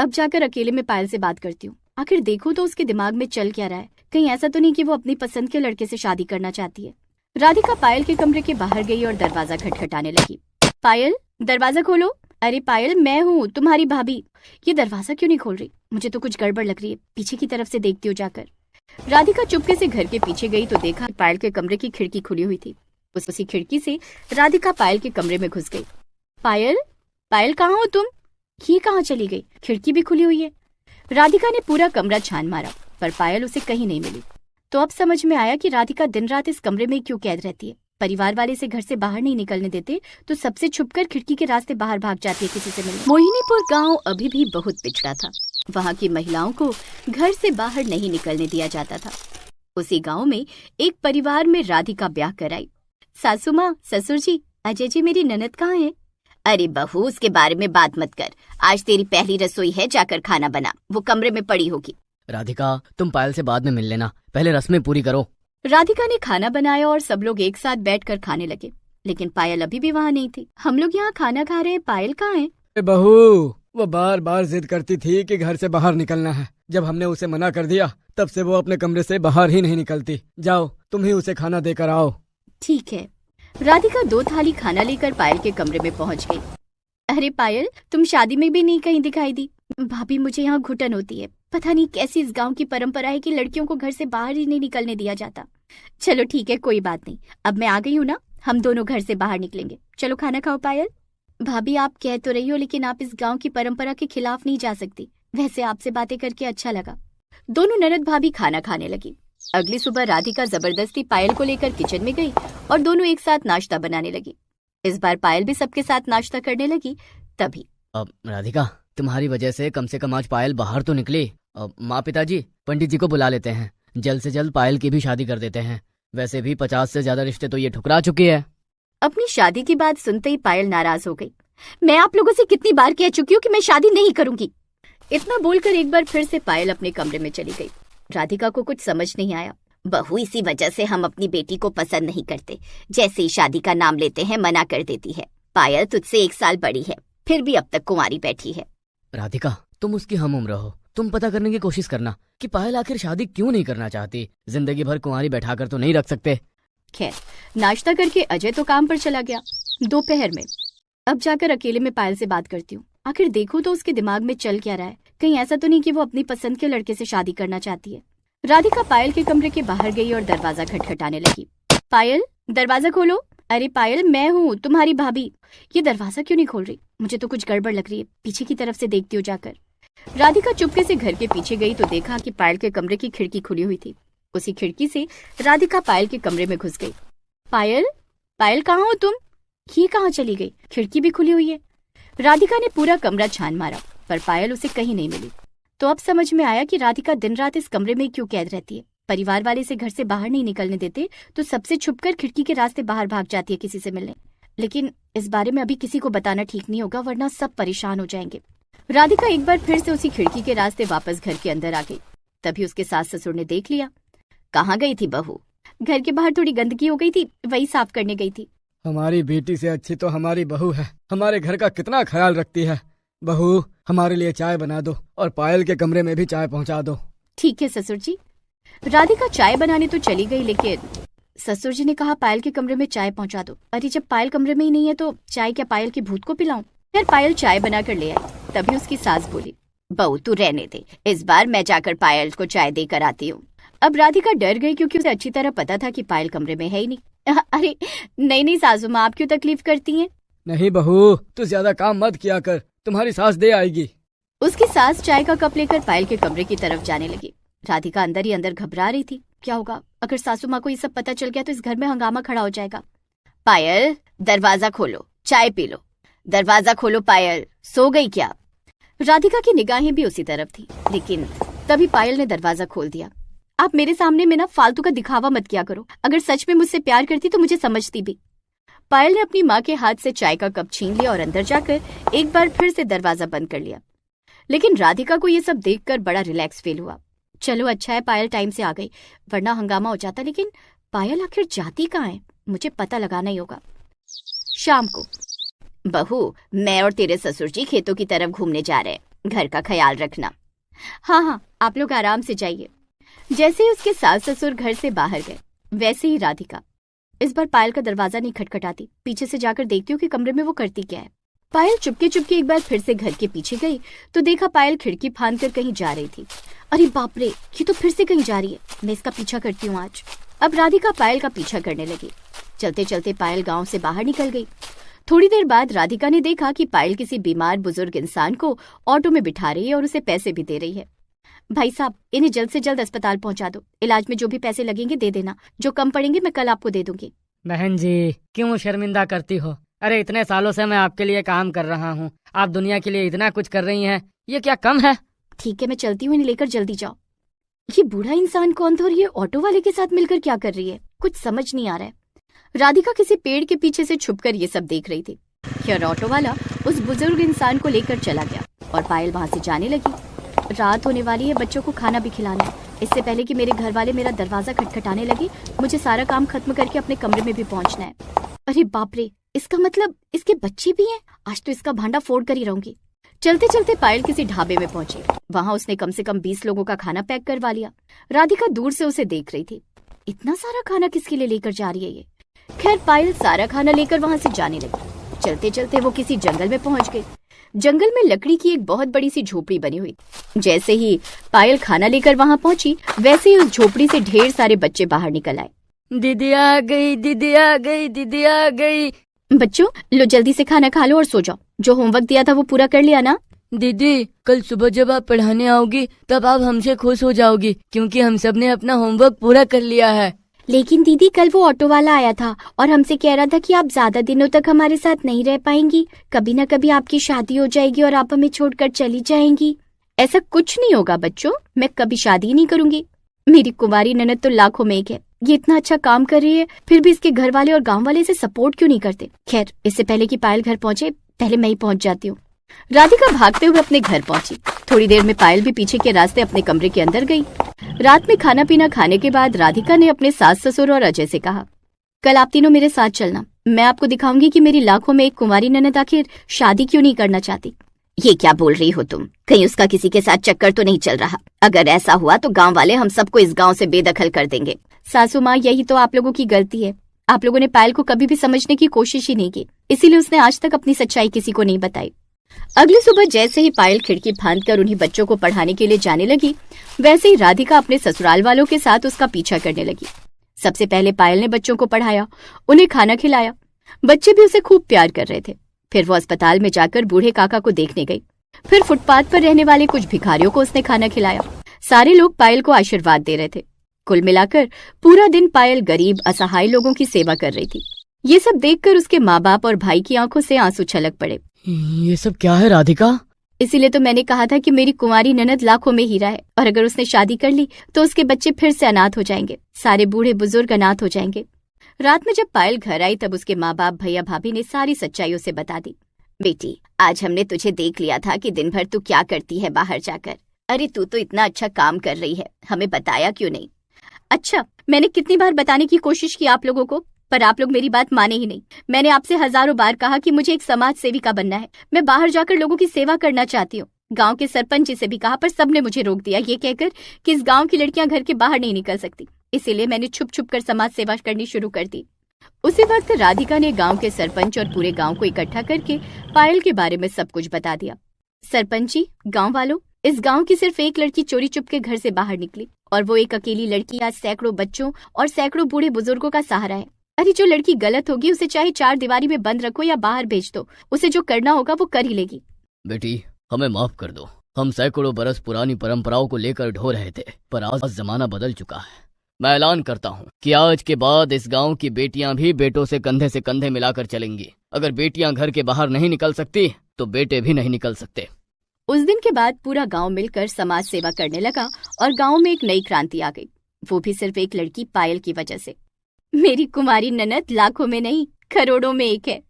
अब जाकर अकेले में पायल से बात करती हूँ। आखिर देखूं तो उसके दिमाग में चल क्या रहा है। कहीं ऐसा तो नहीं कि वो अपनी पसंद के लड़के से शादी करना चाहती है। राधिका पायल के कमरे के बाहर गई और दरवाजा खटखटाने लगी। पायल, दरवाजा खोलो। अरे पायल, मैं हूँ, तुम्हारी भाभी। ये दरवाजा क्यों नहीं खोल रही? मुझे तो कुछ गड़बड़ लग रही है। पीछे की तरफ से देखती हूँ जाकर। राधिका चुपके से घर के पीछे गई तो देखा पायल के कमरे की खिड़की खुली हुई थी। उसी खिड़की से राधिका पायल के कमरे में घुस गई। पायल, पायल कहाँ हो तुम? ये कहाँ चली गई? खिड़की भी खुली हुई है। राधिका ने पूरा कमरा छान मारा पर पायल उसे कहीं नहीं मिली। तो अब समझ में आया कि राधिका दिन रात इस कमरे में क्यों कैद रहती है। परिवार वाले से घर से बाहर नहीं निकलने देते तो सबसे छुपकर खिड़की के रास्ते बाहर भाग जाती है किसी से मिलने। मोहिनीपुर गांव अभी भी बहुत पिछड़ा था। वहां की महिलाओं को घर से बाहर नहीं निकलने दिया जाता था। उसी गांव में एक परिवार में राधिका ब्याह कराई। सासू माँ, ससुर जी, अजय जी मेरी ननद कहाँ है? अरे बहू, उसके बारे में बात मत कर। आज तेरी पहली रसोई है, जाकर खाना बना। वो कमरे में पड़ी होगी। राधिका, तुम पायल से बाद में मिल लेना, पहले रस्में पूरी करो। राधिका ने खाना बनाया और सब लोग एक साथ बैठकर खाने लगे। लेकिन पायल अभी भी वहाँ नहीं थी। हम लोग यहाँ खाना खा रहे हैं, पायल कहाँ है? बहू, वो बार बार जिद करती थी कि घर से बाहर निकलना है। जब हमने उसे मना कर दिया तब से वो अपने कमरे से बाहर ही नहीं निकलती। जाओ, तुम ही उसे खाना देकर आओ। ठीक है। राधिका 2 थाली खाना लेकर पायल के कमरे में पहुंच गई। अरे पायल, तुम शादी में भी नहीं कहीं दिखाई दी। भाभी, मुझे यहाँ घुटन होती है। पता नहीं कैसी इस गांव की परंपरा है कि लड़कियों को घर से बाहर ही नहीं निकलने दिया जाता। चलो ठीक है, कोई बात नहीं। अब मैं आ गई हूँ ना, हम दोनों घर से बाहर निकलेंगे। चलो खाना खाओ। पायल, भाभी आप कह तो रही हो, लेकिन आप इस गांव की परंपरा के खिलाफ नहीं जा सकती। वैसे आपसे बातें करके अच्छा लगा। दोनों ननद भाभी खाना खाने लगी। अगली सुबह राधिका जबरदस्ती पायल को लेकर किचन में गई और दोनों एक साथ नाश्ता बनाने लगी। इस बार पायल भी सबके साथ नाश्ता करने लगी। तभी अब राधिका, तुम्हारी वजह से कम आज पायल बाहर तो निकली। अब माँ, पिताजी, पंडित जी को बुला लेते हैं। जल्द से जल्द पायल की भी शादी कर देते हैं। वैसे भी 50 से ज्यादा रिश्ते तो ये ठुकरा चुकी है। अपनी शादी की बात सुनते ही पायल नाराज हो गई। मैं आप लोगों से कितनी बार कह चुकी हूँ कि मैं शादी नहीं करूंगी। इतना बोलकर एक बार फिर से पायल अपने कमरे में चली गई। राधिका को कुछ समझ नहीं आया। बहू, इसी वजह से हम अपनी बेटी को पसंद नहीं करते। जैसे ही शादी का नाम लेते हैं मना कर देती है। पायल तुझसे 1 साल बड़ी है, फिर भी अब तक कुंवारी बैठी है। राधिका, तुम उसकी हम उम्र हो। तुम पता करने की कोशिश करना कि पायल आखिर शादी क्यों नहीं करना चाहती। जिंदगी भर कुंवारी बैठाकर तो नहीं रख सकते। खैर, नाश्ता करके अजय तो काम पर चला गया। दोपहर में अब जाकर अकेले में पायल से बात करती हूँ। आखिर देखूं तो उसके दिमाग में चल क्या रहा है। कहीं ऐसा तो नहीं कि वो अपनी पसंद के लड़के से शादी करना चाहती है। राधिका पायल के कमरे के बाहर गई और दरवाजा खटखटाने लगी। पायल, दरवाजा खोलो। अरे पायल, मैं हूँ, तुम्हारी भाभी। ये दरवाजा क्यों नहीं खोल रही? मुझे तो कुछ गड़बड़ लग रही है। पीछे की तरफ से देखती हूँ जाकर। राधिका चुपके से घर के पीछे गई तो देखा कि पायल के कमरे की खिड़की खुली हुई थी। उसी खिड़की से राधिका पायल के कमरे में घुस गई। पायल, पायल कहाँ हो तुम? ये कहाँ चली गई? खिड़की भी खुली हुई है। राधिका ने पूरा कमरा छान मारा पर पायल उसे कहीं नहीं मिली। तो अब समझ में आया कि राधिका दिन रात इस कमरे में क्यों कैद रहती है। परिवार वाले से घर से बाहर नहीं निकलने देते तो सबसे छुपकर खिड़की के रास्ते बाहर भाग जाती है किसी से मिलने। लेकिन इस बारे में अभी किसी को बताना ठीक नहीं होगा, वरना सब परेशान हो जाएंगे। राधिका एक बार फिर से उसी खिड़की के रास्ते वापस घर के अंदर आ गई। तभी उसके सास ससुर ने देख लिया। कहाँ गई थी बहू? घर के बाहर थोड़ी गंदगी हो गई थी, वही साफ करने गई थी। हमारी बेटी से अच्छी तो हमारी बहू है। हमारे घर का कितना ख्याल रखती है। बहू, हमारे लिए चाय बना दो और पायल के कमरे में भी चाय पहुंचा दो। ठीक है ससुर जी। राधिका चाय बनाने तो चली गई, लेकिन ससुर जी ने कहा पायल के कमरे में चाय पहुंचा दो। अरे जब पायल कमरे में ही नहीं है तो चाय क्या पायल के भूत को पिलाऊं? फिर पायल चाय बनाकर ले आई। तभी उसकी सास बोली, बहू तू रहने दे, इस बार मैं जाकर पायल को चाय देकर आती हूँ। अब राधिका डर गई क्योंकि उसे अच्छी तरह पता था कि पायल कमरे में है ही नहीं। अरे नहीं सासू माँ, आप क्यों तकलीफ करती हैं? नहीं बहू, तू ज्यादा काम मत किया कर, तुम्हारी सास दे आएगी। उसकी सास चाय का कप लेकर पायल के कमरे की तरफ जाने लगी। राधिका अंदर ही अंदर घबरा रही थी। क्या होगा अगर सासू माँ को ये सब पता चल गया तो इस घर में हंगामा खड़ा हो जाएगा। पायल, दरवाजा खोलो, चाय पी लो। दरवाजा खोलो पायल, सो गई क्या? राधिका की निगाहें भी उसी तरफ थी, लेकिन तभी पायल ने दरवाजा खोल दिया। आप मेरे सामने में ना फालतू का दिखावा मत किया करो। अगर सच में मुझसे प्यार करती तो मुझे समझती भी। पायल ने अपनी माँ के हाथ से चाय का कप छीन लिया और अंदर जाकर एक बार फिर से दरवाजा बंद कर लिया। लेकिन राधिका को ये सब देखकर बड़ा रिलैक्स फील हुआ। चलो अच्छा है पायल टाइम से आ गई, वरना हंगामा हो जाता। लेकिन पायल आखिर जाती कहाँ है? मुझे पता लगाना ही होगा। शाम को बहू, मैं और तेरे ससुर जी खेतों की तरफ घूमने जा रहे हैं। घर का ख्याल रखना। हाँ हाँ, आप लोग आराम से जाइए। जैसे ही उसके सास ससुर घर से बाहर गए, वैसे ही राधिका इस बार पायल का दरवाजा नहीं खटखटाती, पीछे से जाकर देखती हूँ कि कमरे में वो करती क्या है। पायल चुपके चुपके एक बार फिर से घर के पीछे गई तो देखा पायल खिड़की फांद कर कहीं जा रही थी। अरे बाप रे, ये तो फिर से कहीं जा रही है, मैं इसका पीछा करती हूँ आज। अब राधिका पायल का पीछा करने लगी। चलते चलते पायल गांव से बाहर निकल गई। थोड़ी देर बाद राधिका ने देखा कि पायल किसी बीमार बुजुर्ग इंसान को ऑटो में बिठा रही है और उसे पैसे भी दे रही है। भाई साहब, इन्हें जल्द से जल्द अस्पताल पहुंचा दो, इलाज में जो भी पैसे लगेंगे दे देना, जो कम पड़ेंगे मैं कल आपको दे दूंगी। बहन जी, क्यों शर्मिंदा करती हो? अरे इतने सालों से मैं आपके लिए काम कर रहा हूँ, आप दुनिया के लिए इतना कुछ कर रही हैं, ये क्या कम है? ठीक है, मैं चलती हूँ, इन्हें लेकर जल्दी जाओ। ये बूढ़ा इंसान कौन था और ये ऑटो वाले के साथ मिलकर क्या कर रही है, कुछ समझ नहीं आ रहा है। राधिका किसी पेड़ के पीछे से छुपकर ये सब देख रही थी कि ऑटो वाला उस बुजुर्ग इंसान को लेकर चला गया और पायल वहां से जाने लगी। रात होने वाली है, बच्चों को खाना भी खिलाना है। इससे पहले कि मेरे घर वाले मेरा दरवाजा खटखटाने लगे, मुझे सारा काम खत्म करके अपने कमरे में भी पहुंचना है। अरे बाप रे, इसका मतलब इसके बच्चे भी हैं। आज तो इसका भांडा फोड़ कर ही रहूंगी। चलते चलते पायल किसी ढाबे में पहुंची। वहां उसने कम से कम 20 लोगों का खाना पैक करवा लिया। राधिका दूर से उसे देख रही थी। इतना सारा खाना किसके लिए लेकर जा रही है ये? खैर, पायल सारा खाना लेकर वहां से जाने लगी। चलते चलते वो किसी जंगल में पहुंच गई। जंगल में लकड़ी की एक बहुत बड़ी सी झोपड़ी बनी हुई। जैसे ही पायल खाना लेकर वहां पहुंची, वैसे ही उस झोपड़ी से ढेर सारे बच्चे बाहर निकल आए। दीदी आ गई, दीदी आ गई, दीदी आ गई। बच्चों, लो जल्दी से खाना खा लो और सो जाओ। जो होमवर्क दिया था वो पूरा कर लिया ना? दीदी, कल सुबह जब आप पढ़ाने आओगी तब आप हमसे खुश हो जाओगी, क्योंकि हम सब ने अपना होमवर्क पूरा कर लिया है। लेकिन दीदी, कल वो ऑटो वाला आया था और हमसे कह रहा था कि आप ज्यादा दिनों तक हमारे साथ नहीं रह पाएंगी, कभी न कभी आपकी शादी हो जाएगी और आप हमें छोड़कर चली जाएंगी। ऐसा कुछ नहीं होगा बच्चों, मैं कभी शादी नहीं करूंगी। मेरी कुंवारी ननद तो लाखों में एक है। ये इतना अच्छा काम कर रही है, फिर भी इसके घर वाले और गांव वाले इसे सपोर्ट क्यों नहीं करते? खैर, इससे पहले कि पायल घर पहुंचे, पहले मैं ही पहुंच जाती हूँ। राधिका भागते हुए अपने घर पहुंची। थोड़ी देर में पायल भी पीछे के रास्ते अपने कमरे के अंदर गई। रात में खाना पीना खाने के बाद राधिका ने अपने सास ससुर और अजय से कहा, कल आप तीनों मेरे साथ चलना। मैं आपको दिखाऊंगी कि मेरी लाखों में एक कुंवारी ननद आखिर शादी क्यों नहीं करना चाहती। ये क्या बोल रही हो तुम? कहीं उसका किसी के साथ चक्कर तो नहीं चल रहा? अगर ऐसा हुआ तो गांव वाले हम सबको इस गांव से बेदखल कर देंगे। सासू माँ, यही तो आप लोगों की गलती है। आप लोगों ने पायल को कभी भी समझने की कोशिश ही नहीं की, इसीलिए उसने आज तक अपनी सच्चाई किसी को नहीं बताई। अगली सुबह जैसे ही पायल खिड़की फांद कर उन्हीं बच्चों को पढ़ाने के लिए जाने लगी, वैसे ही राधिका अपने ससुराल वालों के साथ उसका पीछा करने लगी। सबसे पहले पायल ने बच्चों को पढ़ाया, उन्हें खाना खिलाया। बच्चे भी उसे खूब प्यार कर रहे थे। फिर वो अस्पताल में जाकर बूढ़े काका को देखने गई। फिर फुटपाथ पर रहने वाले कुछ भिखारियों को उसने खाना खिलाया। सारे लोग पायल को आशीर्वाद दे रहे थे। कुल मिलाकर पूरा दिन पायल गरीब असहाय लोगों की सेवा कर रही थी। ये सब देखकर उसके माँ बाप और भाई की आंखों से आंसू छलक पड़े। ये सब क्या है राधिका? इसीलिए तो मैंने कहा था कि मेरी कुंवारी ननद लाखों में हीरा है, और अगर उसने शादी कर ली तो उसके बच्चे फिर से अनाथ हो जाएंगे, सारे बूढ़े बुजुर्ग अनाथ हो जाएंगे। रात में जब पायल घर आई तब उसके माँ बाप भैया भाभी ने सारी सच्चाई उसे बता दी। बेटी, आज हमने तुझे देख लिया था कि दिन भर तू क्या करती है बाहर जाकर। अरे तू तो इतना अच्छा काम कर रही है, हमें बताया क्यों नहीं? अच्छा, मैंने कितनी बार बताने की कोशिश की आप लोगों को, पर आप लोग मेरी बात माने ही नहीं। मैंने आपसे हजारों बार कहा कि मुझे एक समाज सेविका बनना है, मैं बाहर जाकर लोगों की सेवा करना चाहती हूँ। गांव के सरपंच जी से भी कहा, पर सबने मुझे रोक दिया, ये कहकर कि इस गांव की लड़कियां घर के बाहर नहीं निकल सकती। इसीलिए मैंने छुप छुप कर समाज सेवा करनी शुरू कर दी। उसी वक्त राधिका ने गांव के सरपंच और पूरे गांव को इकट्ठा करके पायल के बारे में सब कुछ बता दिया। सरपंच जी, गाँव वालों, इस गांव की सिर्फ एक लड़की चोरी चुप के घर से बाहर निकली, और वो एक अकेली लड़की आज सैकड़ों बच्चों और सैकड़ों बूढ़े बुजुर्गों का सहारा है। अरे जो लड़की गलत होगी उसे चाहे 4 दीवारी में बंद रखो या बाहर भेज दो, उसे जो करना होगा वो कर ही लेगी। बेटी, हमें माफ कर दो। हम सैकड़ों बरस पुरानी परंपराओं को लेकर ढो रहे थे, पर आज जमाना बदल चुका है। मैं ऐलान करता हूँ कि आज के बाद इस गांव की बेटियां भी बेटों से कंधे मिलाकर चलेंगी। अगर बेटियां घर के बाहर नहीं निकल सकती तो बेटे भी नहीं निकल सकते। उस दिन के बाद पूरा गांव मिलकर समाज सेवा करने लगा और गांव में एक नई क्रांति आ गई, वो भी सिर्फ एक लड़की पायल की वजह से। मेरी कुमारी ननद लाखों में नहीं, करोड़ों में एक है।